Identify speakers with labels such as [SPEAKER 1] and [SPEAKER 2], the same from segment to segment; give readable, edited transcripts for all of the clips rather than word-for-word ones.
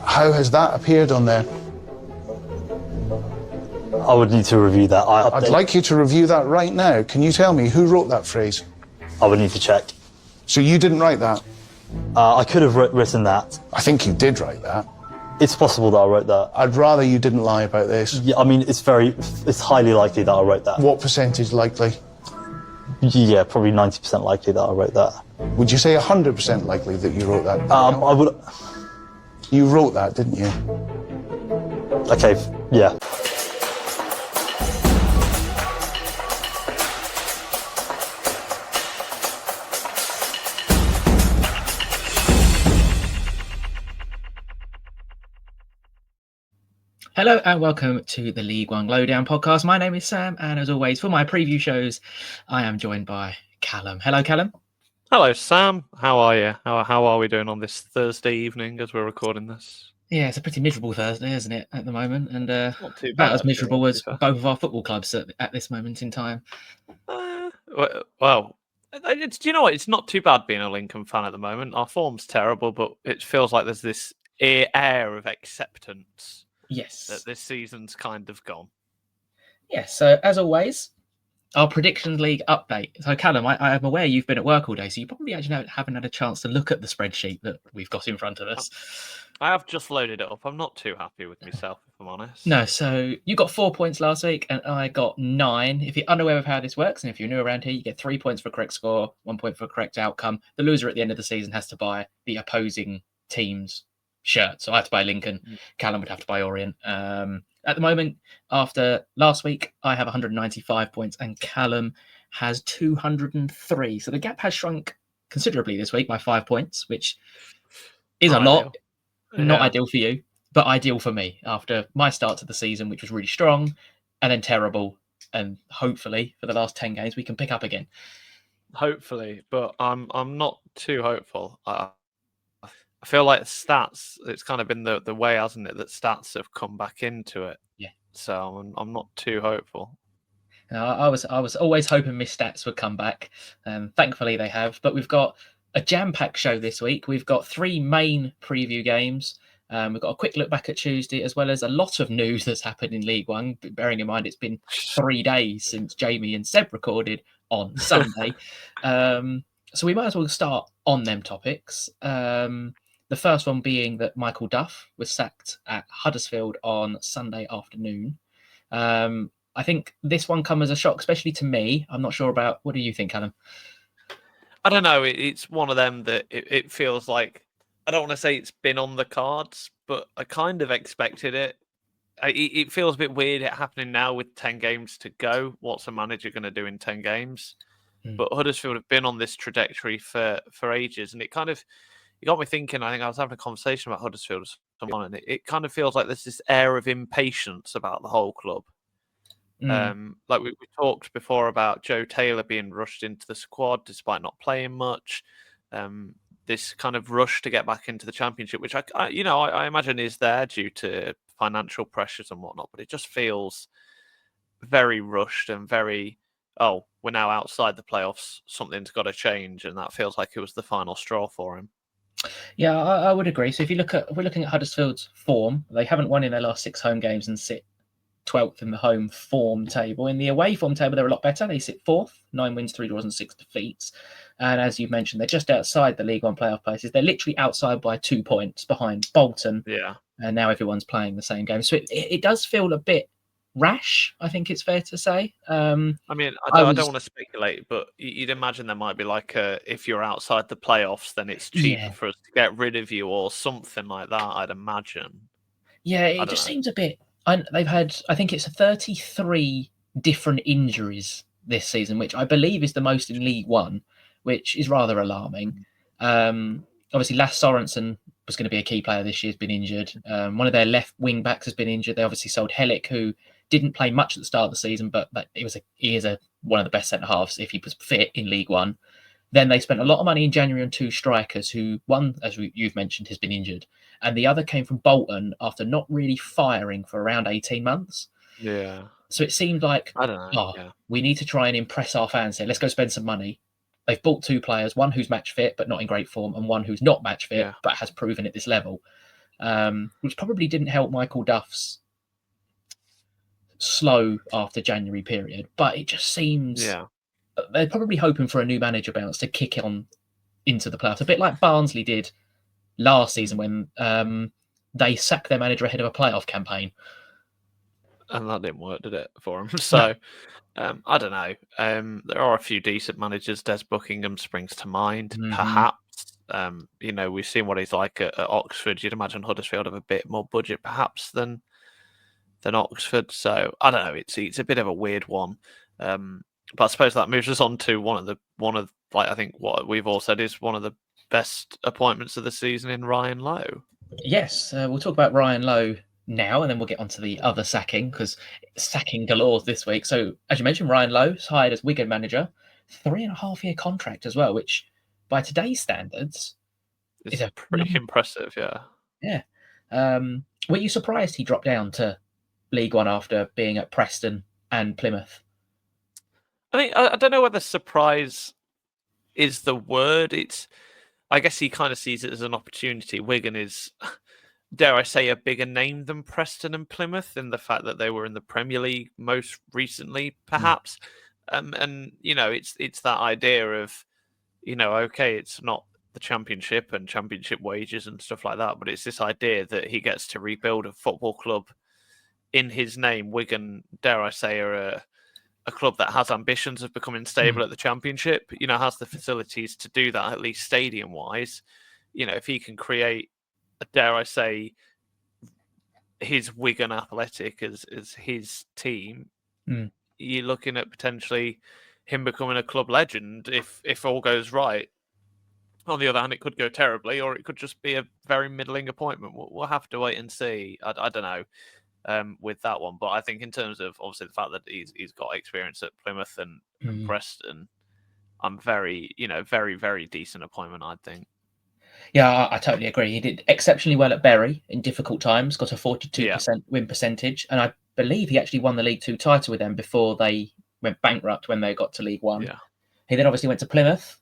[SPEAKER 1] How has that appeared on there?
[SPEAKER 2] I would need to review that.
[SPEAKER 1] I'd like you to review that right now. Can you tell me who wrote that phrase?
[SPEAKER 2] I would need to check.
[SPEAKER 1] So you didn't write that?
[SPEAKER 2] I could have written that.
[SPEAKER 1] I think you did write that.
[SPEAKER 2] It's possible that I wrote that.
[SPEAKER 1] I'd rather you didn't lie about this.
[SPEAKER 2] Yeah, I mean, it's highly likely that I wrote that.
[SPEAKER 1] What percentage likely?
[SPEAKER 2] Yeah, probably 90% likely that I wrote that.
[SPEAKER 1] Would you say 100% likely that you wrote that?
[SPEAKER 2] I would.
[SPEAKER 1] You wrote that, didn't you?
[SPEAKER 2] Okay, yeah.
[SPEAKER 3] Hello and welcome to the League One Lowdown podcast. My name is Sam, and as always, for my preview shows, I am joined by Callum. Hello, Callum.
[SPEAKER 4] Hello, Sam. How are you? How are we doing on this Thursday evening as we're recording this?
[SPEAKER 3] Yeah, it's a pretty miserable Thursday, isn't it, at the moment? And
[SPEAKER 4] Not too
[SPEAKER 3] about
[SPEAKER 4] bad,
[SPEAKER 3] as miserable
[SPEAKER 4] really,
[SPEAKER 3] as both of our football clubs at this moment in time.
[SPEAKER 4] Well, do you know what? It's not too bad being a Lincoln fan at the moment. Our form's terrible, but it feels like there's this air of acceptance.
[SPEAKER 3] Yes.
[SPEAKER 4] That this season's kind of gone.
[SPEAKER 3] Yes, so as always, our Predictions League update. So, Callum, I am aware you've been at work all day, so you probably actually haven't had a chance to look at the spreadsheet that we've got in front of us.
[SPEAKER 4] I have just loaded it up. I'm not too happy with myself, if I'm honest.
[SPEAKER 3] No, so you got 4 points last week, and I got 9. If you're unaware of how this works, and if you're new around here, you get 3 points for a correct score, 1 point for a correct outcome. The loser at the end of the season has to buy the opposing team's shirt. So I have to buy Lincoln. Callum would have to buy Orient. At the moment, after last week, I have 195 points and Callum has 203. So the gap has shrunk considerably this week by 5 points, which is a lot. Not ideal for you, but ideal for me after my start to the season, which was really strong and then terrible. And hopefully for the last 10 games, we can pick up again.
[SPEAKER 4] Hopefully, but I'm not too hopeful. I feel like stats, it's kind of been the way, hasn't it, that stats have come back into it.
[SPEAKER 3] Yeah.
[SPEAKER 4] So I'm not too hopeful.
[SPEAKER 3] I was always hoping my stats would come back. Thankfully they have. But we've got a jam-packed show this week. We've got 3 main preview games. We've got a quick look back at Tuesday, as well as a lot of news that's happened in League One, bearing in mind it's been 3 days since Jamie and Seb recorded on Sunday. So we might as well start on them topics. The first one being that Michael Duff was sacked at Huddersfield on Sunday afternoon. I think this one comes as a shock, especially to me. I'm not sure about, what do you think, Callum?
[SPEAKER 4] I don't know. It's one of them that it feels like, I don't want to say it's been on the cards, but I kind of expected it. It feels a bit weird it happening now with 10 games to go. What's a manager going to do in 10 games? But Huddersfield have been on this trajectory for ages, and it got me thinking. I think I was having a conversation about Huddersfield with someone, and it kind of feels like there's this air of impatience about the whole club. Like we talked before about Joe Taylor being rushed into the squad despite not playing much. This kind of rush to get back into the Championship, which I imagine is there due to financial pressures and whatnot, but it just feels very rushed and very, we're now outside the playoffs, something's got to change, and that feels like it was the final straw for him.
[SPEAKER 3] Yeah, I would agree. So if we're looking at Huddersfield's form, they haven't won in their last 6 home games and sit 12th in the home form table. In the away form table, they're a lot better. They sit 4th, 9 wins, 3 draws and 6 defeats. And as you mentioned, they're just outside the League One playoff places. They're literally outside by 2 points behind Bolton.
[SPEAKER 4] Yeah.
[SPEAKER 3] And now everyone's playing the same game. So it does feel a bit rash, I think it's fair to say.
[SPEAKER 4] I mean, I don't want to speculate, but you'd imagine there might be like if you're outside the playoffs, then it's cheaper for us to get rid of you or something like that, I'd imagine.
[SPEAKER 3] Yeah, it just seems a bit... They've had, I think it's 33 different injuries this season, which I believe is the most in League One, which is rather alarming. Obviously, Lasse Sorensen was going to be a key player this year, has been injured. One of their left wing backs has been injured. They obviously sold Hellick, who didn't play much at the start of the season, but he is one of the best centre halves if he was fit in League One. Then they spent a lot of money in January on 2 strikers, who one, as you've mentioned, has been injured, and the other came from Bolton after not really firing for around 18 months.
[SPEAKER 4] Yeah.
[SPEAKER 3] So it seemed like,
[SPEAKER 4] I don't know.
[SPEAKER 3] We need to try and impress our fans here. Let's go spend some money. They've bought 2 players, one who's match fit but not in great form, and one who's not match fit but has proven at this level. which probably didn't help Michael Duff's slow after January period. But it just seems they're probably hoping for a new manager bounce to kick on into the playoffs, a bit like Barnsley did last season when they sacked their manager ahead of a playoff campaign.
[SPEAKER 4] And that didn't work, did it, for him? So, I don't know. There are a few decent managers. Des Buckingham springs to mind, perhaps. We've seen what he's like at Oxford. You'd imagine Huddersfield have a bit more budget, perhaps, than Oxford. So, I don't know. It's a bit of a weird one. But I suppose that moves us on to one of I think what we've all said is one of the best appointments of the season in Ryan Lowe.
[SPEAKER 3] Yes, we'll talk about Ryan Lowe now, and then we'll get on to the other sacking, because sacking galore this week. So, as you mentioned, Ryan Lowe is hired as Wigan manager, 3.5-year contract as well, which by today's standards is a
[SPEAKER 4] pretty impressive.
[SPEAKER 3] Yeah. Were you surprised he dropped down to League One after being at Preston and Plymouth?
[SPEAKER 4] I think I don't know whether surprise is the word. I guess he kind of sees it as an opportunity. Wigan is, dare I say, a bigger name than Preston and Plymouth in the fact that they were in the Premier League most recently, perhaps. And it's that idea of, okay, it's not the Championship and Championship wages and stuff like that, but it's this idea that he gets to rebuild a football club in his name. Wigan, dare I say, are a club that has ambitions of becoming stable at the Championship, has the facilities to do that, at least stadium-wise. If he can create, dare I say, his Wigan Athletic as his team, you're looking at potentially him becoming a club legend if all goes right. On the other hand, it could go terribly, or it could just be a very middling appointment. We'll have to wait and see. I don't know. With that one, but I think in terms of obviously the fact that he's got experience at Plymouth and Preston, I'm very very decent appointment, I think.
[SPEAKER 3] Yeah, I totally agree. He did exceptionally well at Bury in difficult times, got a 42% win percentage, and I believe he actually won the League Two title with them before they went bankrupt when they got to League One.
[SPEAKER 4] Yeah.
[SPEAKER 3] He then obviously went to Plymouth,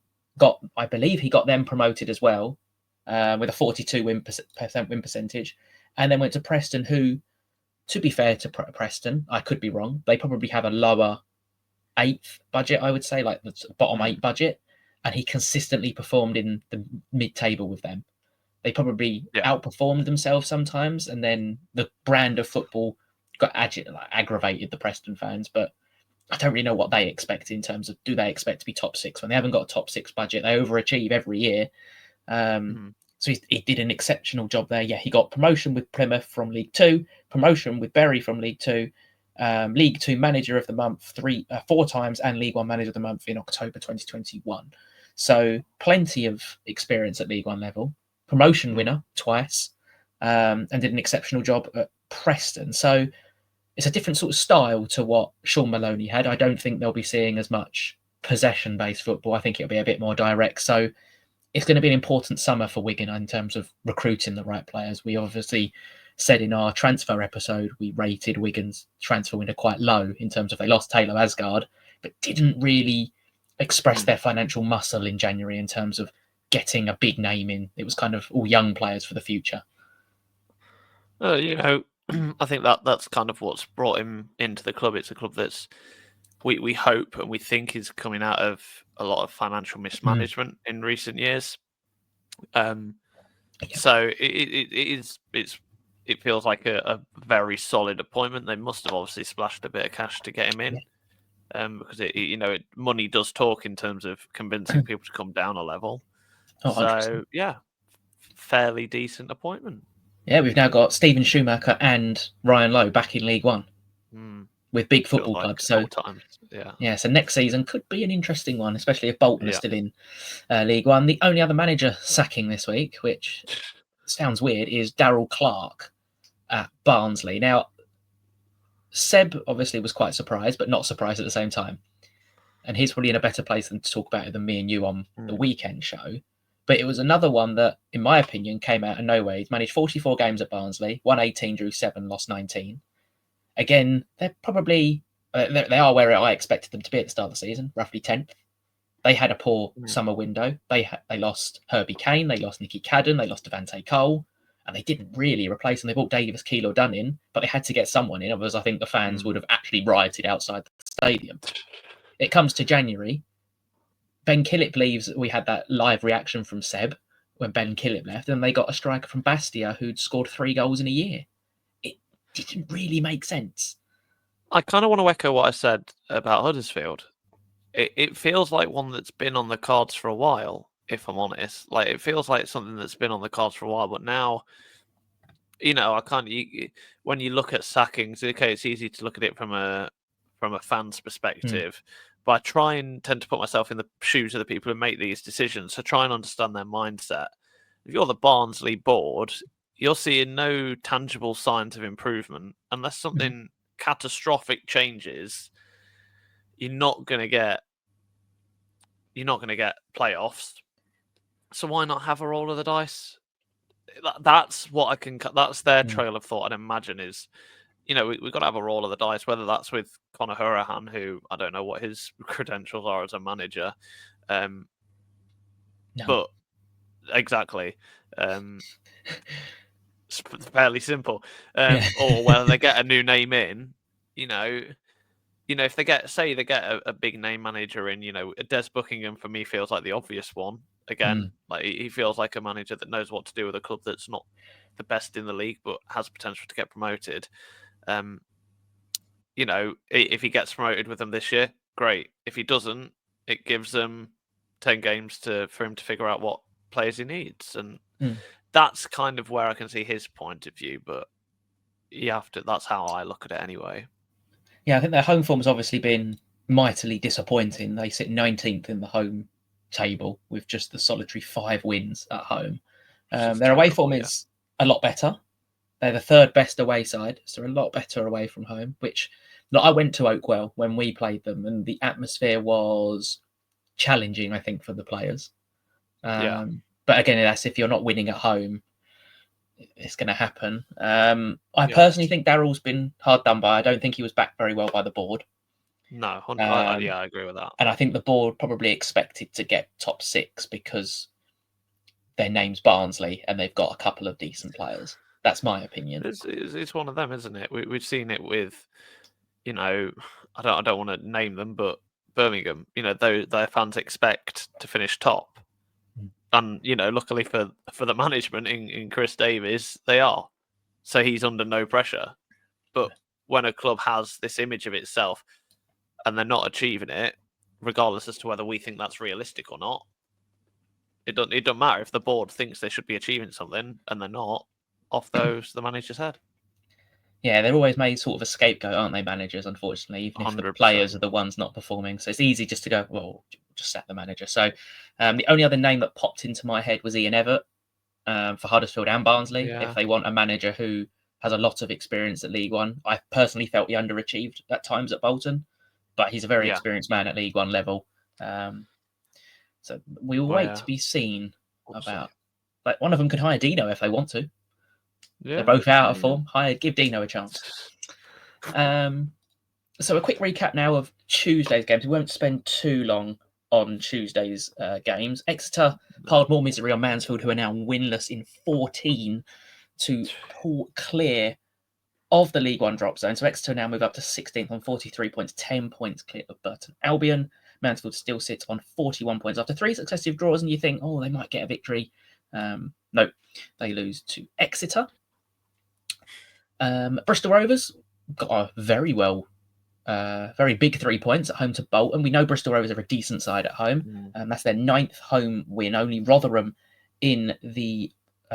[SPEAKER 3] I believe he got them promoted as well, with a 42% win percentage, and then went to Preston, who, to be fair to Preston, I could be wrong, they probably have a lower 8th budget, I would say, like the bottom 8 budget, and he consistently performed in the mid-table with them. They probably outperformed themselves sometimes, and then the brand of football got aggravated the Preston fans, but I don't really know what they expect in terms of, do they expect to be top 6 when they haven't got a top 6 budget? They overachieve every year. So he did an exceptional job there. Yeah, he got promotion with Plymouth from League Two, promotion with Bury from League Two, League Two Manager of the Month 4 times, and League One Manager of the Month in October 2021. So plenty of experience at League One level. Promotion winner twice, and did an exceptional job at Preston. So it's a different sort of style to what Sean Maloney had. I don't think they'll be seeing as much possession-based football. I think it'll be a bit more direct. So it's going to be an important summer for Wigan in terms of recruiting the right players. We obviously said in our transfer episode, we rated Wigan's transfer window quite low in terms of they lost Taylor Asgard, but didn't really express their financial muscle in January in terms of getting a big name in. It was kind of all young players for the future.
[SPEAKER 4] I think that's kind of what's brought him into the club. It's a club that's we hope and we think is coming out of a lot of financial mismanagement in recent years. So it feels like a very solid appointment. They must have obviously splashed a bit of cash to get him in, because money does talk in terms of convincing people to come down a level. So fairly decent appointment. Yeah,
[SPEAKER 3] we've now got Stephen Schumacher and Ryan Lowe back in League One with big football clubs. So so next season could be an interesting one, especially if Bolton are still in League One. The only other manager sacking this week, which sounds weird, is Darrell Clarke at Barnsley. Now, Seb obviously was quite surprised, but not surprised at the same time. And he's probably in a better place than to talk about it than me and you on the weekend show. But it was another one that, in my opinion, came out of nowhere. He's managed 44 games at Barnsley, won 18, drew 7, lost 19. Again, they're probably they are where I expected them to be at the start of the season, roughly 10th. They had a poor summer window. They lost Herbie Kane, they lost Nicky Cadden, they lost Devante Cole, and they didn't really replace him. They brought Davis Keeler Dunn in, but they had to get someone in, otherwise I think the fans would have actually rioted outside the stadium. It comes to January. Ben Killip leaves. We had that live reaction from Seb when Ben Killip left, and they got a striker from Bastia who'd scored 3 goals in a year. It didn't really make sense.
[SPEAKER 4] I kind of want to echo what I said about Huddersfield. It feels like one that's been on the cards for a while, if I'm honest. Like, it feels like something that's been on the cards for a while, but now, when you look at sackings, okay, it's easy to look at it from a fan's perspective, but I tend to put myself in the shoes of the people who make these decisions, so try and understand their mindset. If you're the Barnsley board, you're seeing no tangible signs of improvement unless something catastrophic changes. You're not going to get playoffs. So why not have a roll of the dice? That's what I can. That's their trail of thought. I'd imagine is, we've got to have a roll of the dice. Whether that's with Conor Hurahan, who I don't know what his credentials are as a manager, but exactly, it's fairly simple. Or whether they get a new name in, if they get a big name manager in, Des Buckingham for me feels like the obvious one. Again, like he feels like a manager that knows what to do with a club that's not the best in the league, but has potential to get promoted. If he gets promoted with them this year, great. If he doesn't, it gives them 10 games for him to figure out what players he needs. And that's kind of where I can see his point of view, but that's how I look at it anyway.
[SPEAKER 3] Yeah, I think their home form has obviously been mightily disappointing. They sit 19th in the home table with just the solitary 5 wins at home. Their away form is a lot better. They're the 3rd best away side, so a lot better away from home, which I went to Oakwell when we played them, and the atmosphere was challenging, I think, for the players. But again, that's if you're not winning at home, it's going to happen. I personally think Darrell's been hard done by. I don't think he was backed very well by the board.
[SPEAKER 4] No, I agree with that.
[SPEAKER 3] And I think the board probably expected to get top 6 because their name's Barnsley and they've got a couple of decent players. That's my opinion.
[SPEAKER 4] It's one of them, isn't it? We've seen it with, I don't want to name them, but Birmingham. Their fans expect to finish top. And, luckily for the management in Chris Davies, they are. So he's under no pressure. But when a club has this image of itself and they're not achieving it, regardless as to whether we think that's realistic or not, it doesn't matter if the board thinks they should be achieving something and they're not, off the manager's head. Yeah,
[SPEAKER 3] they're always made sort of a scapegoat, aren't they, managers, unfortunately, even if 100%. The players are the ones not performing. So it's easy just to go, well, just sack the manager. So the only other name that popped into my head was Ian Evatt for Huddersfield and Barnsley. Yeah. If they want a manager who has a lot of experience at League One. I personally felt he underachieved at times at Bolton, but he's a very experienced man at League One level. So we will wait to be seen about. Like, one of them could hire Dino if they want to. Yeah. They're both out of form. Give Dino a chance. So a quick recap now of Tuesday's games. We won't spend too long on Tuesday's games. Exeter piled more misery on Mansfield, who are now winless in 14, to pull clear of the League One drop zone. So Exeter now move up to 16th on 43 points, 10 points clear of Burton Albion. Mansfield still sits on 41 points after 3 successive draws, and you think, oh, they might get a victory. No, they lose to Exeter. Bristol Rovers got a very big 3 points at home to Bolton. We know Bristol Rovers are a decent side at home. That's their 9th home win. Only Rotherham in the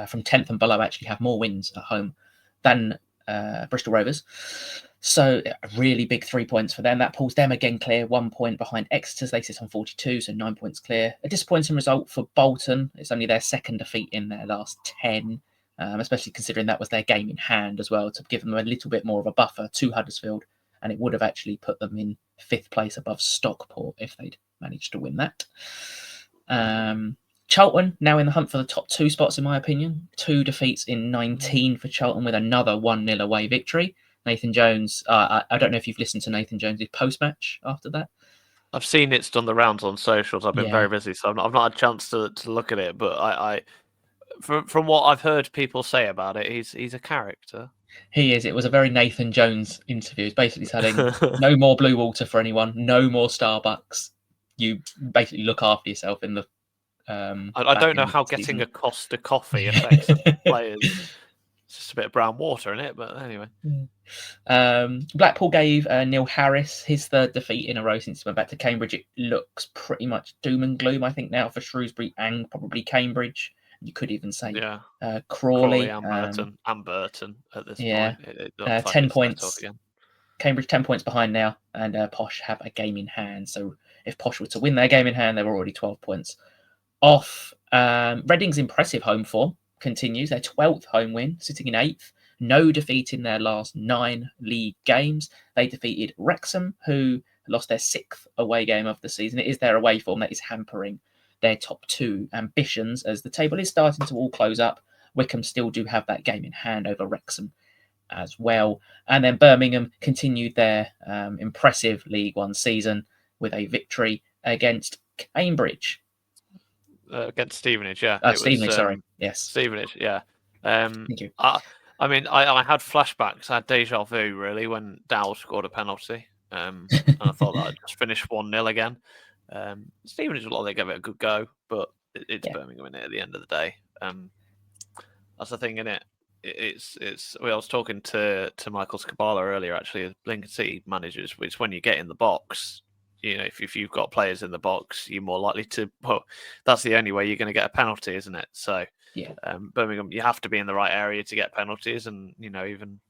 [SPEAKER 3] from 10th and below actually have more wins at home than Bristol Rovers. So a really big 3 points for them. That pulls them again clear, 1 point behind Exeter's. They sit on 42, so 9 points clear. A disappointing result for Bolton. It's only their second defeat in their last 10. Especially considering that was their game in hand as well, to give them a little bit more of a buffer to Huddersfield, and it would have actually put them in 5th place above Stockport if they'd managed to win that. Charlton now in the hunt for the top 2 spots, in my opinion. 2 defeats in 19 for Charlton with another 1-0 away victory. Nathan Jones, I don't know if you've listened to Nathan Jones' post-match after that.
[SPEAKER 4] I've seen it's done the rounds on socials. I've been very busy, so I've not had a chance to look at it, but I from what I've heard people say about it, he's a character.
[SPEAKER 3] He is. It was a very Nathan Jones interview. He's basically telling no more blue water for anyone, no more Starbucks. You basically look after yourself in the.
[SPEAKER 4] I don't know how getting a Costa coffee affects the players. It's just a bit of brown water in it, but anyway.
[SPEAKER 3] Blackpool gave Neil Harris his third defeat in a row since he went back to Cambridge. It looks pretty much doom and gloom, I think, now for Shrewsbury and probably Cambridge. You could even say Crawley
[SPEAKER 4] and Burton at this
[SPEAKER 3] point.
[SPEAKER 4] It looks
[SPEAKER 3] 10 points. Cambridge 10 points behind now, and Posh have a game in hand. So if Posh were to win their game in hand, they were already 12 points off. Reading's impressive home form continues. Their 12th home win, sitting in 8th. No defeat in their last 9 league games. They defeated Wrexham, who lost their 6th away game of the season. It is their away form that is hampering their top 2 ambitions, as the table is starting to all close up. Wycombe still do have that game in hand over Wrexham as well. And then Birmingham continued their impressive League One season with a victory against Cambridge.
[SPEAKER 4] Against Stevenage, yeah.
[SPEAKER 3] Stevenage, sorry. Yes.
[SPEAKER 4] Stevenage, yeah.
[SPEAKER 3] Thank you.
[SPEAKER 4] I mean, I had flashbacks. I had deja vu, really, when Darrell scored a penalty. And I thought that I'd just finish 1-0 again. Stevenage will they give it a good go, but it's Birmingham in it at the end of the day. That's the thing, in it. It's. I was talking to Michael Scabala earlier, actually, Lincoln City managers. Which when you get in the box, you know, if you've got players in the box, you're more likely to. Well, that's the only way you're going to get a penalty, isn't it? So, Birmingham, you have to be in the right area to get penalties, and you know, even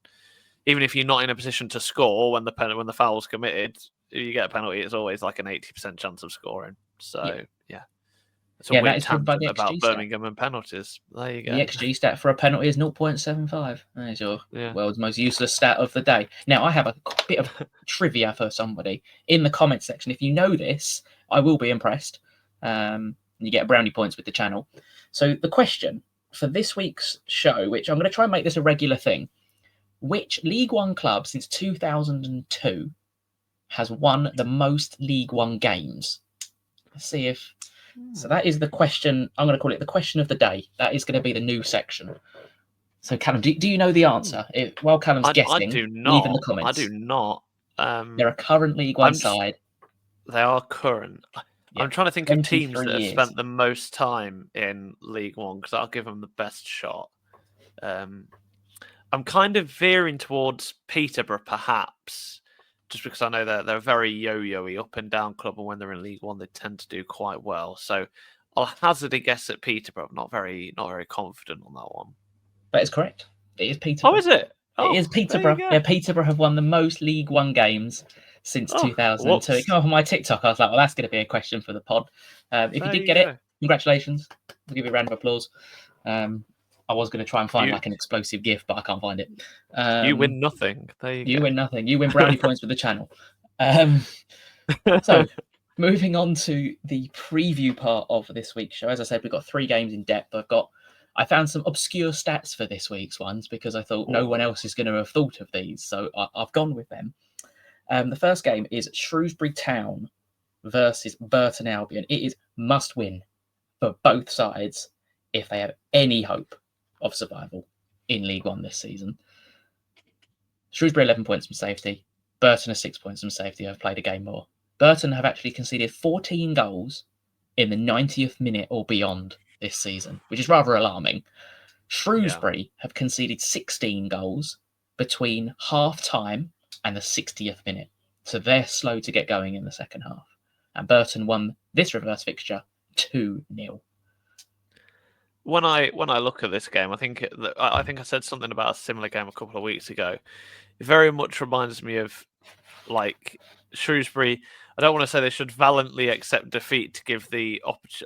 [SPEAKER 4] if you're not in a position to score when the foul's committed, if you get a penalty, it's always like an 80% chance of scoring. So, it's a weird tangent about Birmingham and penalties. There you go.
[SPEAKER 3] The XG stat for a penalty is 0.75. There's your world's most useless stat of the day. Now, I have a bit of trivia for somebody in the comment section. If you know this, I will be impressed. You get brownie points with the channel. So the question for this week's show, which I'm going to try and make this a regular thing, which League One club since 2002 has won the most League One games? Let's see if... So that is the question. I'm going to call it the question of the day. That is going to be the new section. So, Callum, do you know the answer? While Callum's guessing,
[SPEAKER 4] I do not.
[SPEAKER 3] leave in the comments.
[SPEAKER 4] I do not.
[SPEAKER 3] They're a current League One side.
[SPEAKER 4] They are current. I'm trying to think of teams that have spent the most time in League One, because I'll give them the best shot. I'm kind of veering towards Peterborough, perhaps. Just because I know they're a very yo-yo-y up and down club, and when they're in League One, they tend to do quite well. So I'll hazard a guess at Peterborough. I'm not very confident on that one.
[SPEAKER 3] That is correct. It is Peterborough.
[SPEAKER 4] Oh, is it?
[SPEAKER 3] It is Peterborough. Yeah, Peterborough have won the most League One games since 2002. It came up on my TikTok. I was like, well, that's going to be a question for the pod. If you did get it, congratulations. I'll give you a round of applause. I was going to try and find like an explosive GIF, but I can't find it.
[SPEAKER 4] You win nothing.
[SPEAKER 3] You win nothing. You win brownie points with the channel. So, moving on to the preview part of this week's show. As I said, we've got 3 games in depth. I found some obscure stats for this week's ones because I thought no one else is going to have thought of these. So I've gone with them. The first game is Shrewsbury Town versus Burton Albion. It is must win for both sides if they have any hope of survival in League One this season. Shrewsbury 11 points from safety. Burton are 6 points from safety. I've played a game more. Burton have actually conceded 14 goals in the 90th minute or beyond this season, which is rather alarming. Shrewsbury have conceded 16 goals between half-time and the 60th minute. So they're slow to get going in the second half. And Burton won this reverse fixture 2-0.
[SPEAKER 4] When I look at this game, I think I said something about a similar game a couple of weeks ago. It very much reminds me of like Shrewsbury. I don't want to say they should valiantly accept defeat to give the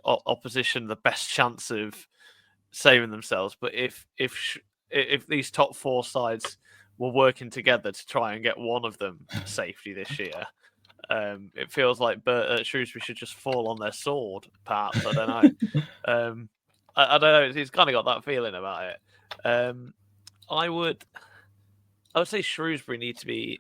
[SPEAKER 4] opposition the best chance of saving themselves. But if these top 4 sides were working together to try and get one of them safety this year, it feels like Shrewsbury should just fall on their sword. Perhaps I don't know. I don't know. It's kind of got that feeling about it. I would say Shrewsbury need to be.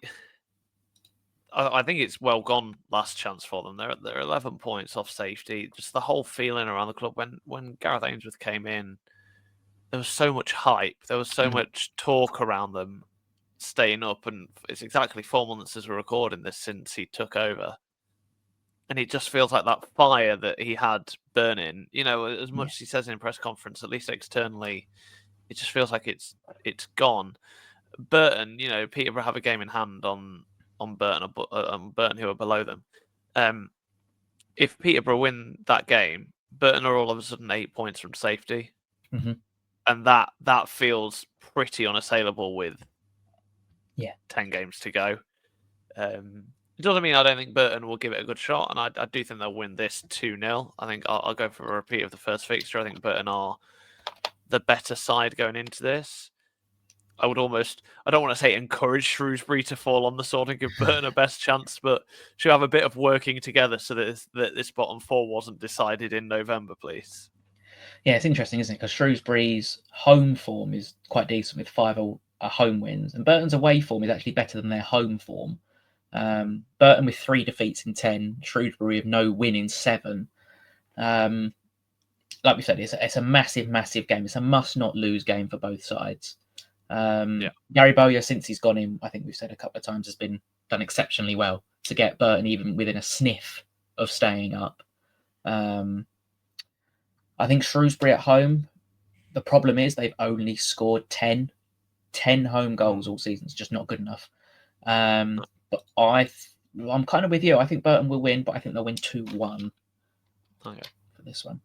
[SPEAKER 4] I think it's well gone last chance for them. They're 11 points off safety. Just the whole feeling around the club when Gareth Ainsworth came in, there was so much hype, there was so much talk around them staying up, and it's exactly 4 months as we're recording this since he took over. And it just feels like that fire that he had burning, as much as he says in a press conference, at least externally, it just feels like it's gone. Burton, Peterborough have a game in hand on Burton, who are below them. If Peterborough win that game, Burton are all of a sudden 8 points from safety.
[SPEAKER 3] Mm-hmm.
[SPEAKER 4] And that feels pretty unassailable with 10 games to go. It doesn't mean I don't think Burton will give it a good shot, and I do think they'll win this 2-0. I think I'll go for a repeat of the first fixture. I think Burton are the better side going into this. I don't want to say encourage Shrewsbury to fall on the sword and give Burton a best chance, but should have a bit of working together so that this bottom four wasn't decided in November, please.
[SPEAKER 3] Yeah, it's interesting, isn't it? Because Shrewsbury's home form is quite decent with 5 home wins, and Burton's away form is actually better than their home form. Burton with 3 defeats in 10, Shrewsbury with no win in 7. Like we said, it's a massive, massive game. It's a must-not-lose game for both sides. Gary Bowyer, since he's gone in, I think we've said a couple of times, has been done exceptionally well to get Burton even within a sniff of staying up. I think Shrewsbury at home, the problem is they've only scored 10 home goals all season. It's just not good enough. But I'm kind of with you. I think Burton will win, but I think they'll win 2-1 for this one.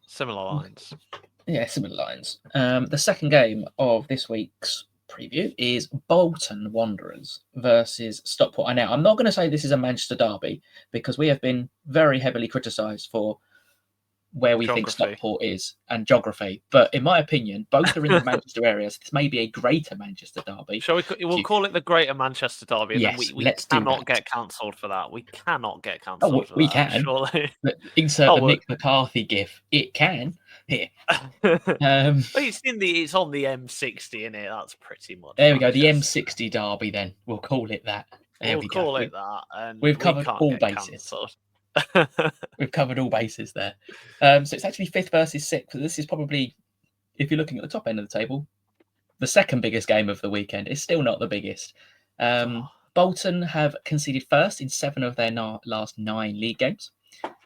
[SPEAKER 4] Similar lines.
[SPEAKER 3] Yeah, similar lines. The second game of this week's preview is Bolton Wanderers versus Stockport. Now, I'm not going to say this is a Manchester derby because we have been very heavily criticised for where we think Stockport is and geography. But in my opinion, both are in the Manchester area. So this may be a greater Manchester derby.
[SPEAKER 4] We'll call it the Greater Manchester Derby. And
[SPEAKER 3] yes,
[SPEAKER 4] then we cannot get cancelled for that. We cannot get cancelled for that.
[SPEAKER 3] We can.
[SPEAKER 4] Surely.
[SPEAKER 3] Insert the Nick McCarthy gif. It can. Here.
[SPEAKER 4] It's on the M60 in it. That's pretty much.
[SPEAKER 3] There we go. The M60 derby. Then we'll call it that.
[SPEAKER 4] We'll call it that. And
[SPEAKER 3] we've covered all bases. We've covered all bases there. So it's actually 5th versus 6th. So this is probably, if you're looking at the top end of the table, the second biggest game of the weekend. It's still not the biggest. Bolton have conceded first in 7 of their last 9 league games,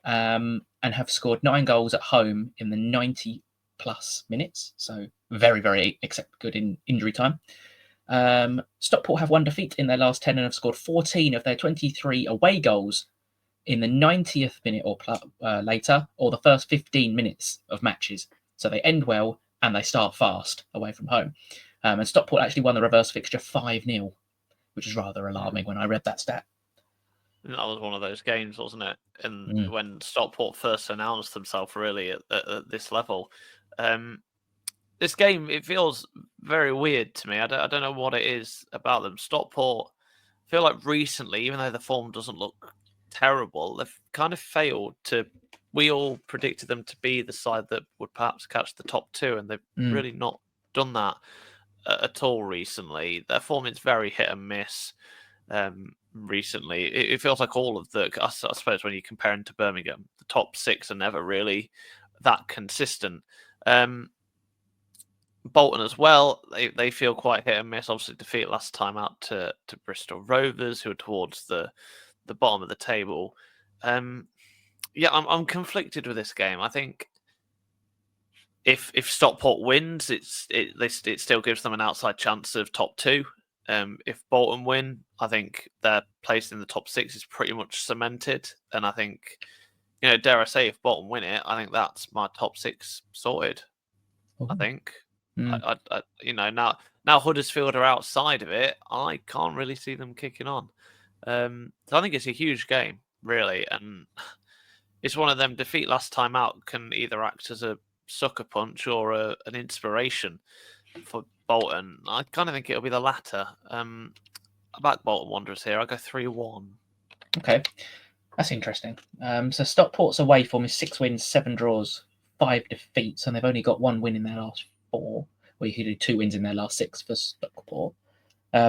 [SPEAKER 3] and have scored 9 goals at home in the 90-plus minutes. So very, very good in injury time. Stockport have 1 defeat in their last 10 and have scored 14 of their 23 away goals in the 90th minute or later, or the first 15 minutes of matches. So they end well and they start fast away from home. And Stockport actually won the reverse fixture 5-0, which is rather alarming when I read that stat.
[SPEAKER 4] That was one of those games, wasn't it? And when Stockport first announced themselves really at this level. This game, it feels very weird to me. I don't know what it is about them. Stockport, I feel like recently, even though the form doesn't look terrible, they've kind of failed to. We all predicted them to be the side that would perhaps catch the top 2, and they've really not done that at all recently. Their form is very hit and miss. Recently, it feels like all of I suppose when you compare them to Birmingham, the top 6 are never really that consistent. Bolton as well, they feel quite hit and miss. Obviously, defeat last time out to Bristol Rovers, who are towards the bottom of the table. I'm conflicted with this game. I think if Stockport wins, it still gives them an outside chance of top 2. If Bolton win, I think their place in the top 6 is pretty much cemented. And I think, dare I say, if Bolton win it, I think that's my top 6 sorted. I think. Now Huddersfield are outside of it, I can't really see them kicking on. So I think it's a huge game, really, and it's one of them. Defeat last time out can either act as a sucker punch or an inspiration for Bolton. I kind of think it'll be the latter. I back Bolton Wanderers here. I go 3-1.
[SPEAKER 3] Okay, that's interesting. So Stockport's away form is 6 wins, 7 draws, 5 defeats, and they've only got 1 win in their last 4. Well, you could do 2 wins in their last 6 for Stockport.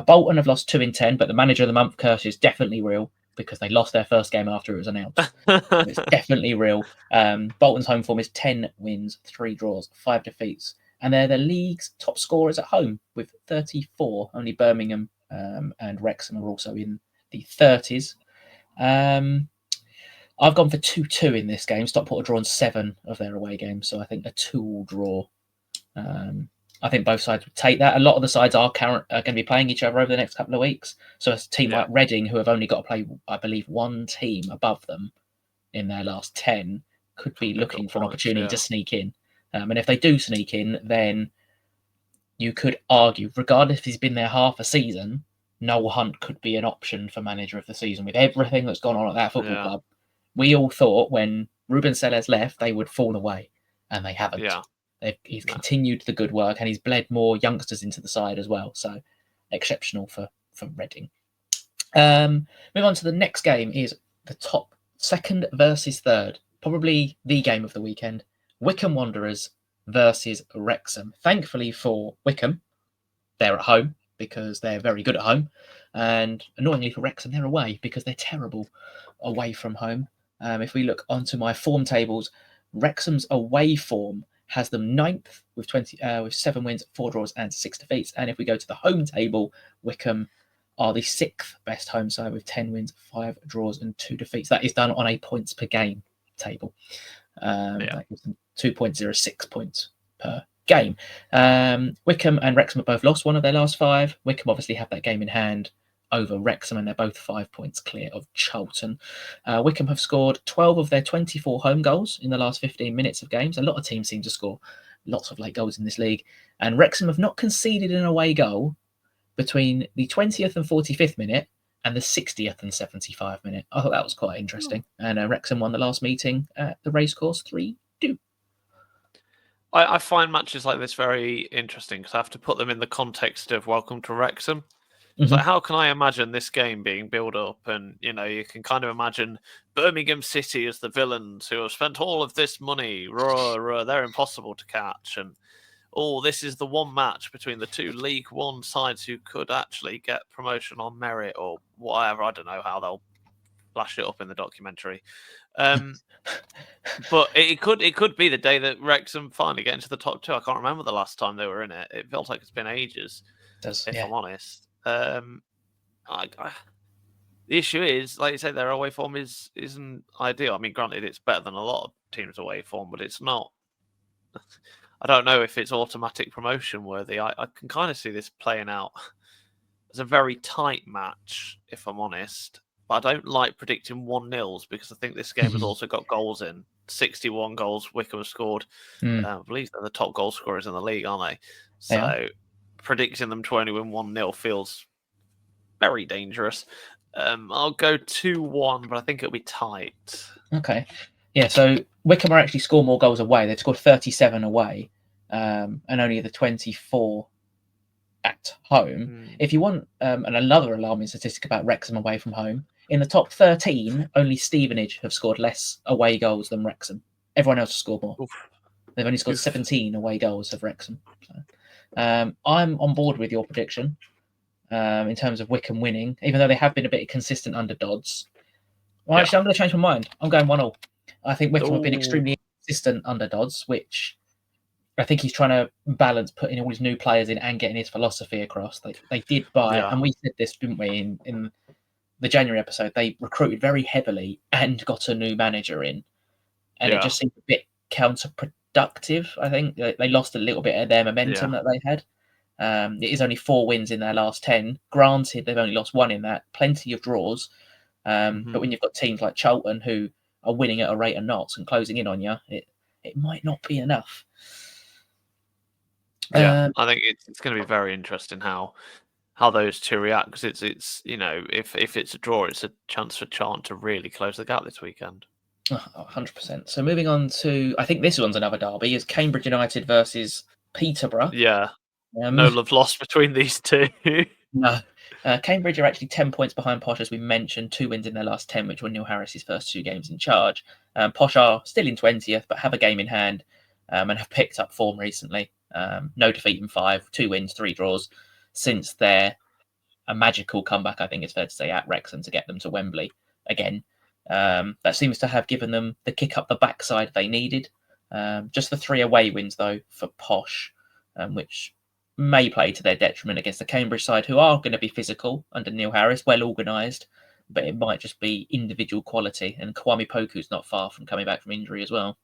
[SPEAKER 3] Bolton have lost 2 in 10, but the manager of the month curse is definitely real because they lost their first game after it was announced. It's definitely real. Bolton's home form is 10 wins, 3 draws, 5 defeats, and they're the league's top scorers at home with 34. Only Birmingham and Wrexham are also in the 30s. I've gone for 2-2 in this game. Stockport have drawn 7 of their away games, so I think a 2-2 draw. I think both sides would take that. A lot of the sides are going to be playing each other over the next couple of weeks. So a team like Reading, who have only got to play, I believe, one team above them in their last 10, could be looking for an opportunity to sneak in. And if they do sneak in, then you could argue, regardless if he's been there half a season, Noel Hunt could be an option for manager of the season with everything that's gone on at that football club. We all thought when Ruben Sellers left, they would fall away, and they haven't. He's continued the good work, and he's bled more youngsters into the side as well. So exceptional for Reading. Move on to the next game is the top second versus third, probably the game of the weekend. Wycombe Wanderers versus Wrexham. Thankfully for Wycombe, they're at home because they're very good at home. And annoyingly for Wrexham, they're away because they're terrible away from home. If we look onto my form tables, Wrexham's away form has them 9th with 7 wins, 4 draws and 6 defeats. And if we go to the home table, Wycombe are the 6th best home side with 10 wins, 5 draws and 2 defeats. That is done on a points per game table. That gives them 2.06 points per game. Wycombe and Wrexham have both lost one of their last 5. Wycombe obviously have that game in hand over Wrexham, and they're both 5 points clear of Charlton. Wycombe have scored 12 of their 24 home goals in the last 15 minutes of games. A lot of teams seem to score lots of late goals in this league. And Wrexham have not conceded an away goal between the 20th and 45th minute and the 60th and 75th minute. I thought that was quite interesting. And Wrexham won the last meeting at the racecourse 3-2.
[SPEAKER 4] I find matches like this very interesting because I have to put them in the context of Welcome to Wrexham. So how can I imagine this game being built up? And, you can kind of imagine Birmingham City as the villains who have spent all of this money. They're impossible to catch. And, this is the one match between the two League One sides who could actually get promotion on merit or whatever. I don't know how they'll flash it up in the documentary. But it could be the day that Wrexham finally get into the top 2. I can't remember the last time they were in it. It feels like it's been ages, if I'm honest. The issue is, like you say, their away form isn't ideal. I mean, granted, it's better than a lot of teams' away form, but it's not. I don't know if it's automatic promotion worthy. I can kind of see this playing out as a very tight match, if I'm honest. But I don't like predicting 1-0s because I think this game has also got goals in. 61 goals Wycombe have scored. I believe they're the top goal scorers in the league, aren't they? So predicting them to only win 1-0 feels very dangerous. I'll go 2-1, but I think it'll be tight.
[SPEAKER 3] Okay. Yeah, so Wycombe are actually score more goals away. They've scored 37 away and only the 24 at home. If you want another alarming statistic about Wrexham away from home, in the top 13, only Stevenage have scored less away goals than Wrexham. Everyone else has scored more. They've only scored 17 away goals of Wrexham. So, I'm on board with your prediction in terms of Wycombe winning, even though they have been a bit consistent underdogs. Well, actually, I'm going to change my mind. I'm going 1-0. I think Wycombe have been extremely consistent underdogs, which I think he's trying to balance putting all his new players in and getting his philosophy across. They did buy, and we said this, didn't we, in the January episode, they recruited very heavily and got a new manager in. And it just seemed a bit counterproductive, I think. They lost a little bit of their momentum that they had. It is only 4 wins in their last 10. Granted, they've only lost 1 in that. Plenty of draws. But when you've got teams like Charlton who are winning at a rate of knots and closing in on you, it might not be enough.
[SPEAKER 4] I think it's going to be very interesting how those two react, because it's if it's a draw, it's a chance for Charlton to really close the gap this weekend.
[SPEAKER 3] 100%. So moving on to, I think this one's another derby, is Cambridge United versus Peterborough.
[SPEAKER 4] Yeah. No love lost between these two.
[SPEAKER 3] No. Cambridge are actually 10 points behind Posh, as we mentioned, 2 wins in their last 10, which were Neil Harris's first 2 games in charge. Posh are still in 20th, but have a game in hand and have picked up form recently. No defeat in 5, 2 wins, 3 draws since a magical comeback, I think it's fair to say, at Wrexham to get them to Wembley again. That seems to have given them the kick up the backside they needed. Just the 3 away wins, though, for Posh. which may play to their detriment against the Cambridge side, who are going to be physical under Neil Harris, well organised, but it might just be individual quality. And Kwame Poku's not far from coming back from injury as well.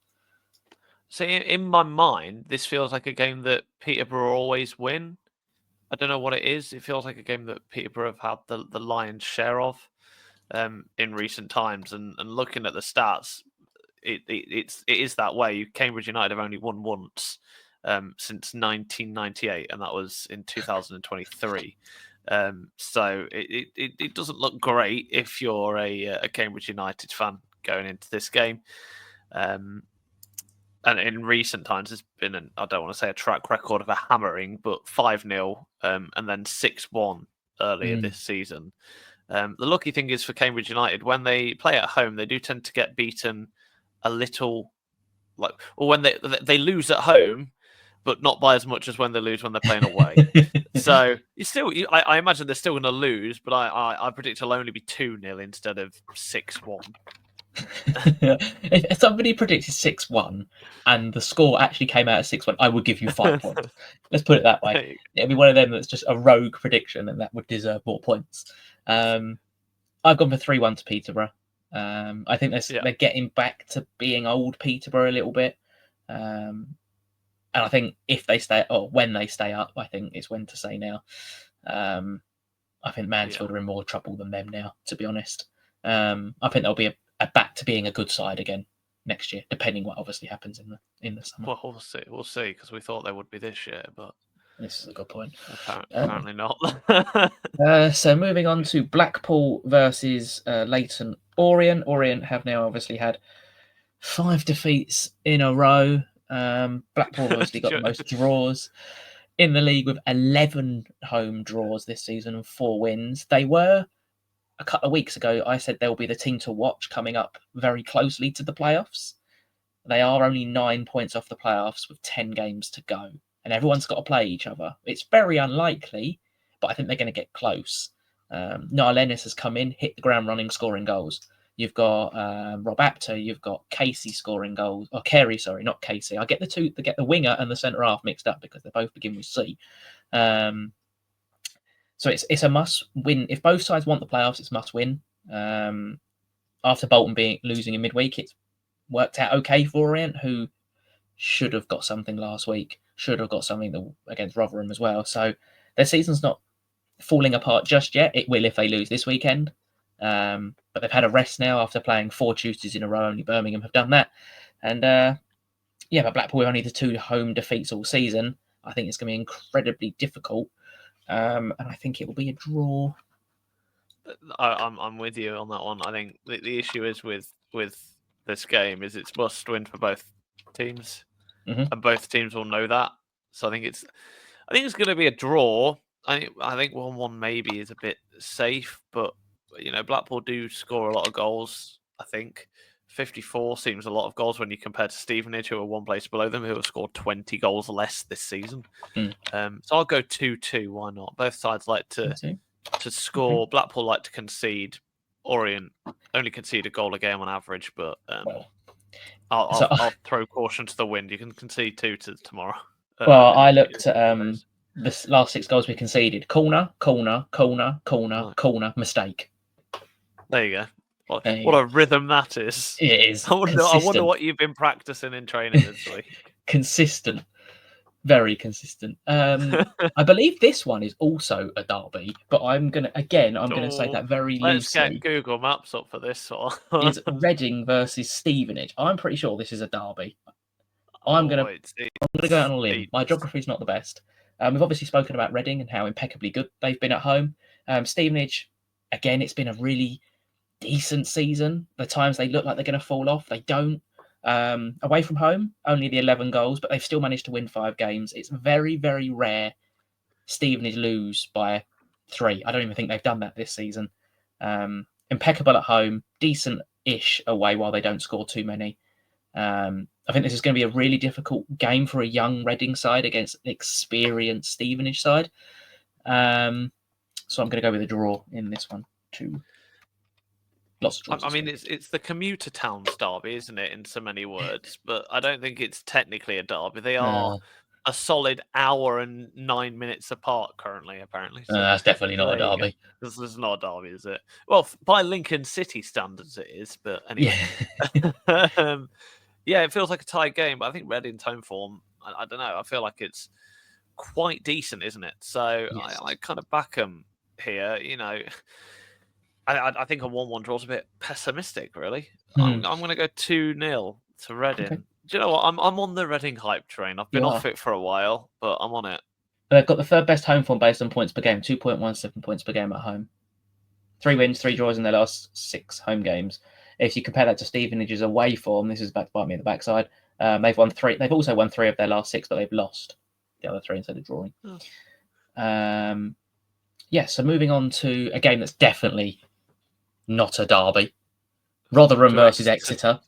[SPEAKER 4] So in my mind, this feels like a game that Peterborough always win. I don't know what it is. It feels like a game that Peterborough have had the lion's share of in recent times. And looking at the stats, it is that way. Cambridge United have only won once since 1998, and that was in 2023. So it doesn't look great if you're a Cambridge United fan going into this game. And in recent times, there's been, I don't want to say a track record of a hammering, but 5-0 and then 6-1 earlier this season. The lucky thing is for Cambridge United, when they play at home, they do tend to get beaten a little, or when they lose at home, but not by as much as when they lose when they're playing away. So I imagine they're still going to lose, but I predict it'll only be 2-0 instead of 6-1.
[SPEAKER 3] If somebody predicted 6-1 and the score actually came out at 6-1, I would give you 5 points. Let's put it that way. It'd be one of them that's just a rogue prediction, and that would deserve more points. I've gone for 3-1 to Peterborough. I think they're getting back to being old Peterborough a little bit. And I think if they stay, or when they stay up, I think it's when to say now. I think Mansfield are in more trouble than them now, to be honest. I think they'll be back to being a good side again next year, depending what obviously happens in the summer.
[SPEAKER 4] Well, we'll see, because we thought they would be this year, but
[SPEAKER 3] this is a good point.
[SPEAKER 4] Apparently not.
[SPEAKER 3] So moving on to Blackpool versus Leyton Orient. Orient have now obviously had 5 defeats in a row. Blackpool obviously got the most draws in the league with 11 home draws this season and 4 wins. They were, a couple of weeks ago, I said they'll be the team to watch coming up very closely to the playoffs. They are only 9 points off the playoffs with 10 games to go, and everyone's got to play each other. It's very unlikely, but I think they're going to get close. Niall Ennis has come in, hit the ground running, scoring goals. You've got Rob Apter, you've got Casey scoring goals, or Carey, sorry, not Casey. I get the winger and the centre half mixed up because they both begin with C. So it's a must win. If both sides want the playoffs, it's must win. After Bolton losing in midweek, it's worked out okay for Orient, who should have got something last week, should have got something against Rotherham as well. So their season's not falling apart just yet. It will if they lose this weekend. But they've had a rest now after playing 4 Tuesdays in a row. Only Birmingham have done that. And but Blackpool only the 2 home defeats all season. I think it's going to be incredibly difficult. And I think it will be a draw.
[SPEAKER 4] I'm with you on that one. I think the issue is with this game is it's must win for both teams, and both teams will know that. So I think it's going to be a draw. I think 1-1 maybe is a bit safe, but Blackpool do score a lot of goals. I think 54 seems a lot of goals when you compare to Stevenage, who are 1 place below them, who have scored 20 goals less this season. So I'll go 2-2. Why not? Both sides like to score. Blackpool like to concede. Orient only concede a goal a game on average, but I'll throw caution to the wind. You can concede 2 to tomorrow.
[SPEAKER 3] I looked at the last 6 goals we conceded. Corner, mistake.
[SPEAKER 4] There you go. What a rhythm that is.
[SPEAKER 3] It is.
[SPEAKER 4] I wonder what you've been practicing in training this week.
[SPEAKER 3] Consistent. Very consistent. I believe this one is also a derby, but I'm going to say that very loosely.
[SPEAKER 4] Let's get Google Maps up for this one.
[SPEAKER 3] It's Reading versus Stevenage. I'm pretty sure this is a derby. I'm going to go out on a limb. My geography is not the best. We've obviously spoken about Reading and how impeccably good they've been at home. Stevenage, again, it's been a really decent season. The times they look like they're going to fall off, they don't. Away from home, only the 11 goals, but they've still managed to win 5 games. It's very, very rare Stevenage lose by 3. I don't even think they've done that this season. Impeccable at home, decent-ish away while they don't score too many. I think this is going to be a really difficult game for a young Reading side against an experienced Stevenage side. So I'm going to go with a draw in this one too. Lots of draws.
[SPEAKER 4] I mean, it's the commuter towns derby, isn't it, in so many words? But I don't think it's technically a derby. They are a solid hour and 9 minutes apart currently, apparently. So
[SPEAKER 3] That's definitely not a
[SPEAKER 4] there you go.
[SPEAKER 3] derby.
[SPEAKER 4] This is not a derby, is it? Well, by Lincoln City standards, it is. But anyway, yeah, it feels like a tight game. But I think Reading's home form, I don't know. I feel like it's quite decent, isn't it? So
[SPEAKER 3] Yes.
[SPEAKER 4] I kind of back them here. You know, I think a 1-1 draw is a bit pessimistic, really. I'm going to go 2-0 to Reading.
[SPEAKER 3] Okay.
[SPEAKER 4] Do you know what? I'm on the Reading hype train. I've been off it for a while, but I'm on it.
[SPEAKER 3] They've got the third best home form based on points per game, 2.17 points per game at home. 3 wins, 3 draws in their last 6 home games. If you compare that to Stevenage's away form, this is about to bite me in the backside. They've won 3. They've also won 3 of their last 6, but they've lost the other 3 instead of drawing. So moving on to a game that's definitely not a derby. Rotherham versus Exeter.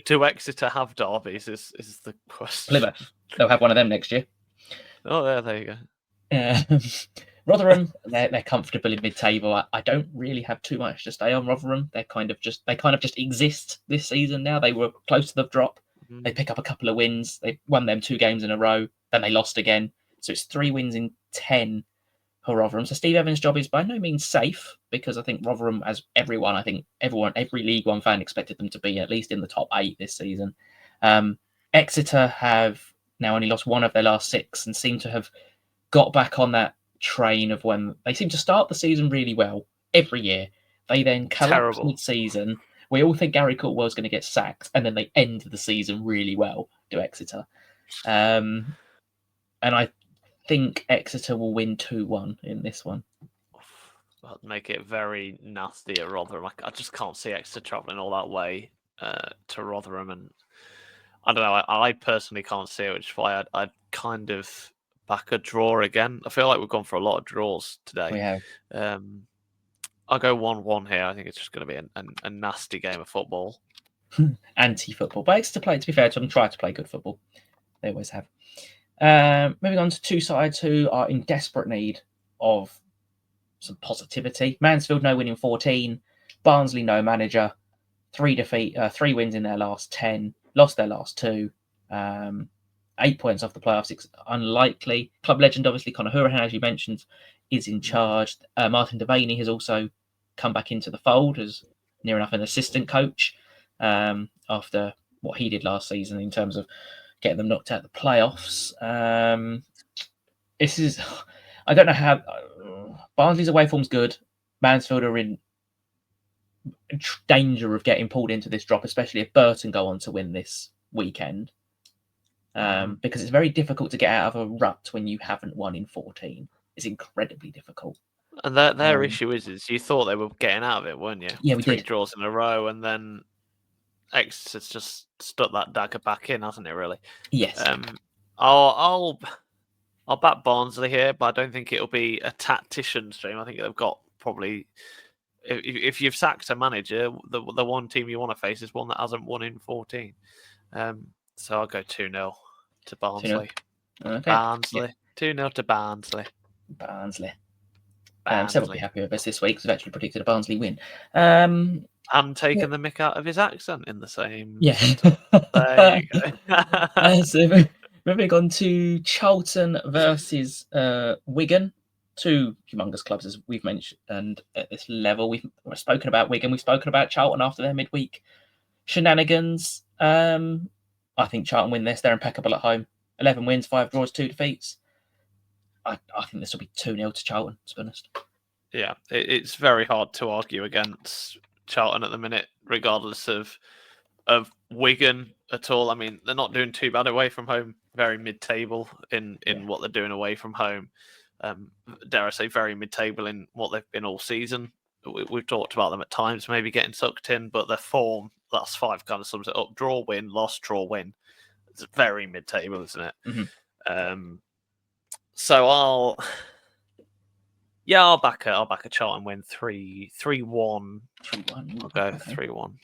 [SPEAKER 4] Do Exeter have derbies is the question.
[SPEAKER 3] Plymouth. They'll have one of them next year.
[SPEAKER 4] Oh, there you go.
[SPEAKER 3] Rotherham, they're comfortable in mid-table. I don't really have too much to say on Rotherham. They kind of just exist this season now. They were close to the drop. They pick up a couple of wins. They won them 2 games in a row. Then they lost again. So it's 3 wins in 10 for Rotherham. So Steve Evans' job is by no means safe, because I think Rotherham, as every League One fan expected them to be at least in the top 8 this season. Exeter have now only lost 1 of their last 6 and seem to have got back on that train of when they seem to start the season really well every year. They then collapse mid-season. We all think Gary Caldwell's going to get sacked, and then they end the season really well, do Exeter. And I think Exeter will win 2-1 in this one.
[SPEAKER 4] That'd make it very nasty at Rotherham. I just can't see Exeter travelling all that way to Rotherham, and I don't know. I personally can't see it, which is why I'd kind of back a draw again. I feel like we've gone for a lot of draws today.
[SPEAKER 3] We have.
[SPEAKER 4] I'll go 1-1 here. I think it's just going to be a nasty game of football.
[SPEAKER 3] Anti-football. But Exeter play, to be fair to them, try to play good football. They always have. Moving on to 2 sides who are in desperate need of some positivity. Mansfield, no win in 14. Barnsley, no manager. 3 wins in their last 10. Lost their last 2. 8 points off the playoffs. It's unlikely. Club legend, obviously, Conor Hourihane, as you mentioned, is in charge. Martin Devaney has also come back into the fold as near enough an assistant coach after what he did last season in terms of getting them knocked out of the playoffs. I don't know how. Barnsley's away form's good. Mansfield are in danger of getting pulled into this drop, especially if Burton go on to win this weekend. Because it's very difficult to get out of a rut when you haven't won in 14. It's incredibly difficult.
[SPEAKER 4] And their issue is you thought they were getting out of it, weren't you?
[SPEAKER 3] Yeah, we
[SPEAKER 4] 3
[SPEAKER 3] did.
[SPEAKER 4] draws in a row, and then Exeter's just stuck that dagger back in, hasn't it? Really?
[SPEAKER 3] Yes.
[SPEAKER 4] I'll back Barnsley here, but I don't think it'll be a tactician stream. I think they've got probably. If you've sacked a manager, the one team you want to face is one that hasn't won in 14. So I'll go 2-0 to Barnsley.
[SPEAKER 3] 2-0. Okay.
[SPEAKER 4] Barnsley. 2-0 to Barnsley.
[SPEAKER 3] Barnsley. So we'll be happy with us this week because we've actually predicted a Barnsley win.
[SPEAKER 4] And taken the mick out of his accent in the same.
[SPEAKER 3] Yeah.
[SPEAKER 4] There you go.
[SPEAKER 3] So moving on to Charlton versus Wigan. 2 humongous clubs, as we've mentioned at this level. We've spoken about Wigan. We've spoken about Charlton after their midweek shenanigans. I think Charlton win this. They're impeccable at home. 11 wins, 5 draws, 2 defeats. I think this will be 2-0 to Charlton, to be honest.
[SPEAKER 4] Yeah, it's very hard to argue against Charlton at the minute, regardless of Wigan at all. I mean, they're not doing too bad away from home. Very mid-table in what they're doing away from home. Dare I say, very mid-table in what they've been all season. We've talked about them at times, maybe getting sucked in, but their form, last 5 kind of sums it up. Draw, win, loss, draw, win. It's very mid-table, isn't it?
[SPEAKER 3] Mm-hmm.
[SPEAKER 4] So I'll back a Charlton win 3-1.
[SPEAKER 3] 3-1.
[SPEAKER 4] I'll go 3-1.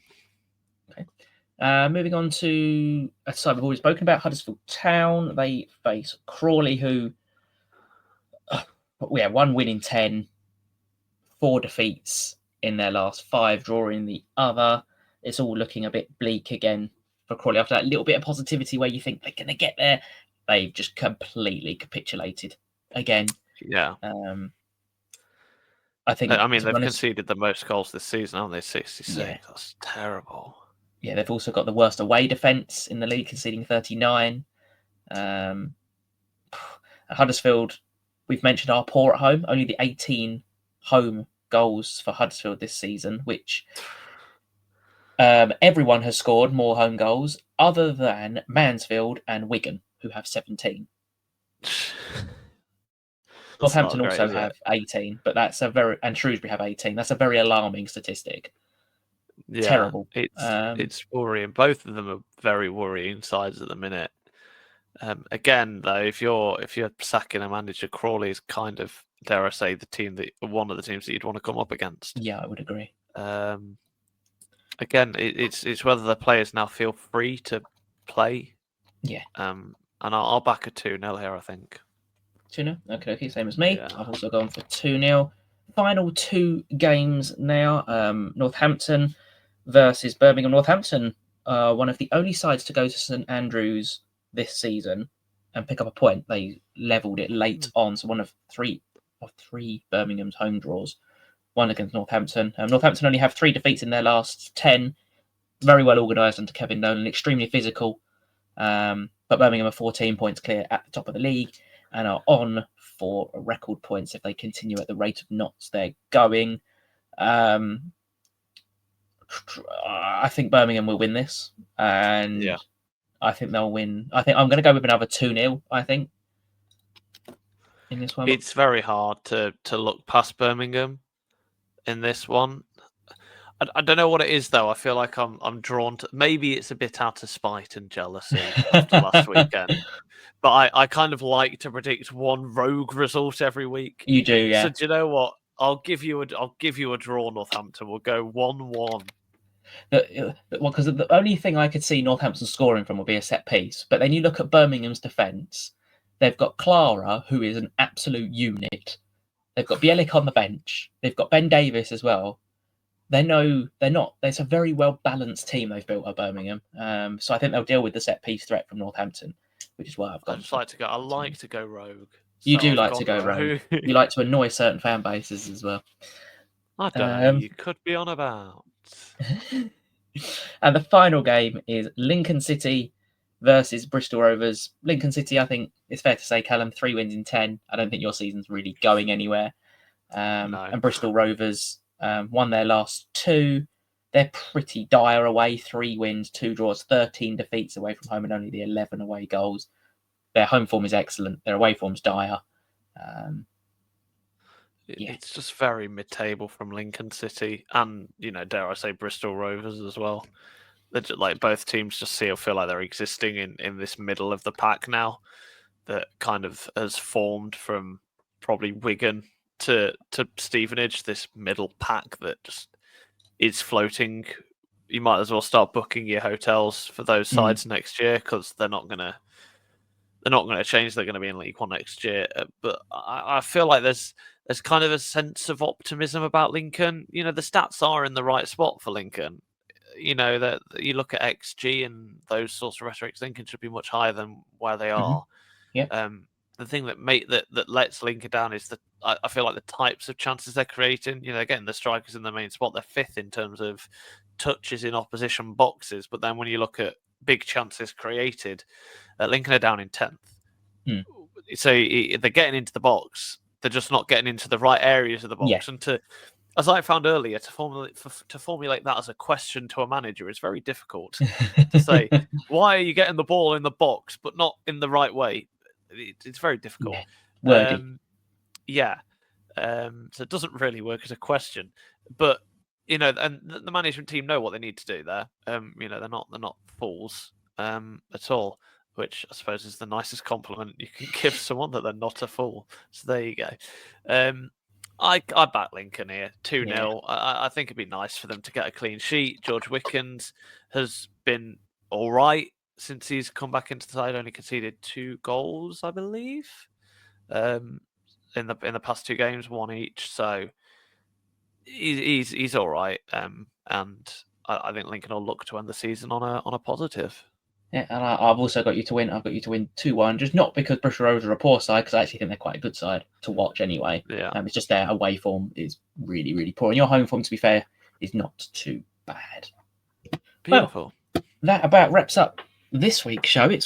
[SPEAKER 3] Okay. Moving on to a side we've already spoken about, Huddersfield Town. They face Crawley, who 1 win in 10, 4 defeats in their last 5, drawing the other. It's all looking a bit bleak again for Crawley after that little bit of positivity where you think they're going to get there. they've just completely capitulated again.
[SPEAKER 4] Yeah.
[SPEAKER 3] I think.
[SPEAKER 4] I mean,
[SPEAKER 3] to be
[SPEAKER 4] they've
[SPEAKER 3] honest,
[SPEAKER 4] conceded the most goals this season, haven't they? 66.
[SPEAKER 3] Yeah.
[SPEAKER 4] That's terrible.
[SPEAKER 3] Yeah, they've also got the worst away defence in the league, conceding 39. Huddersfield, we've mentioned, are poor at home. Only the 18 home goals for Huddersfield this season, which everyone has scored more home goals other than Mansfield and Wigan, who have 17. Northampton
[SPEAKER 4] great,
[SPEAKER 3] also have 18, but and Shrewsbury have 18. That's a very alarming statistic.
[SPEAKER 4] Yeah,
[SPEAKER 3] Terrible.
[SPEAKER 4] It's worrying. Both of them are very worrying sides at the minute. Again, though, if you're sacking a manager, Crawley is kind of, dare I say, one of the teams that you'd want to come up against.
[SPEAKER 3] Yeah, I would agree.
[SPEAKER 4] Again, it's whether the players now feel free to play.
[SPEAKER 3] Yeah.
[SPEAKER 4] And I'll back a 2-0 here, I think.
[SPEAKER 3] 2-0? Okay, same as me.
[SPEAKER 4] Yeah.
[SPEAKER 3] I've also gone for 2-0. Final two games now. Northampton versus Birmingham. Northampton are one of the only sides to go to St Andrews this season and pick up a point. They levelled it late on, so one of three Birmingham's home draws. One against Northampton. Northampton only have 3 defeats in their last 10. Very well organised under Kevin Nolan, extremely physical. But Birmingham are 14 points clear at the top of the league and are on for record points if they continue at the rate of knots they're going. I think Birmingham will win this, and I think they'll win. I think I'm going to go with another 2-0, I think, in this one.
[SPEAKER 4] It's very hard to look past Birmingham in this one. I don't know what it is, though. I feel like I'm drawn to... Maybe it's a bit out of spite and jealousy after last weekend. But I kind of like to predict one rogue result every week.
[SPEAKER 3] You do, yeah.
[SPEAKER 4] So do you know what? I'll give you a draw, Northampton. We'll go 1-1.
[SPEAKER 3] Because the only thing I could see Northampton scoring from will be a set piece. But then you look at Birmingham's defence. They've got Clara, who is an absolute unit. They've got Bielik on the bench. They've got Ben Davis as well. They're not. There's a very well balanced team they've built at Birmingham. So I think they'll deal with the set piece threat from Northampton, which is why I've gone.
[SPEAKER 4] I like to go rogue.
[SPEAKER 3] You do like to go rogue. You like to annoy certain fan bases as well.
[SPEAKER 4] I don't know. You could be on about.
[SPEAKER 3] And the final game is Lincoln City versus Bristol Rovers. Lincoln City, I think it's fair to say, Callum, 3 wins in 10. I don't think your season's really going anywhere.
[SPEAKER 4] No.
[SPEAKER 3] And Bristol Rovers won their last 2. They're pretty dire away. 3 wins, 2 draws, 13 defeats away from home, and only the 11 away goals. Their home form is excellent. Their away form's dire.
[SPEAKER 4] It's just very mid-table from Lincoln City, and dare I say, Bristol Rovers as well. They're just, like, both teams just feel like they're existing in this middle of the pack now, that kind of has formed from probably Wigan to Stevenage. This middle pack that just is floating. You might as well start booking your hotels for those sides next year, because they're not gonna change. They're going to be in League One next year. But I feel like there's kind of a sense of optimism about Lincoln. The stats are in the right spot for Lincoln. That you look at XG and those sorts of rhetorics, Lincoln should be much higher than where they are.
[SPEAKER 3] Yeah.
[SPEAKER 4] The thing that lets Lincoln down is that I feel like the types of chances they're creating. They're getting the strikers in the main spot. They're 5th in terms of touches in opposition boxes. But then when you look at big chances created, Lincoln are down in 10th. So they're getting into the box. They're just not getting into the right areas of the box.
[SPEAKER 3] Yeah.
[SPEAKER 4] And as I found earlier, to formulate that as a question to a manager is very difficult. To say, why are you getting the ball in the box but not in the right way? It's very difficult.
[SPEAKER 3] Yeah.
[SPEAKER 4] So it doesn't really work as a question. But and the management team know what they need to do there. They're not fools at all, which I suppose is the nicest compliment you can give someone, that they're not a fool. So there you go. I back Lincoln here, 2-0.
[SPEAKER 3] Yeah.
[SPEAKER 4] I think it'd be nice for them to get a clean sheet. George Wickens has been all right since he's come back into the side. Only conceded 2 goals, I believe, in the past 2 games, 1 each. So he's all right. And I think Lincoln will look to end the season on a positive.
[SPEAKER 3] Yeah, and I've also got you to win. I've got you to win 2-1, just not because Bristol Rovers are a poor side, because I actually think they're quite a good side to watch anyway.
[SPEAKER 4] Yeah.
[SPEAKER 3] It's just their away form is really, really poor. And your home form, to be fair, is not too bad.
[SPEAKER 4] Beautiful.
[SPEAKER 3] Well, that about wraps up this week's show. I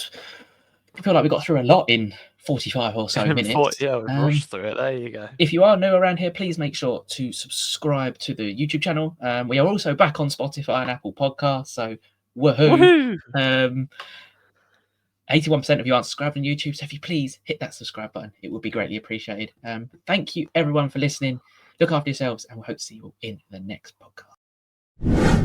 [SPEAKER 3] feel like we got through a lot in 45 or so minutes.
[SPEAKER 4] Yeah, we've rushed through it. There you go.
[SPEAKER 3] If you are new around here, please make sure to subscribe to the YouTube channel. We are also back on Spotify and Apple Podcasts, so woohoo! 81% of you aren't subscribed on YouTube, so if you please hit that subscribe button, it would be greatly appreciated. Thank you everyone for listening. Look after yourselves, and we hope to see you all in the next podcast.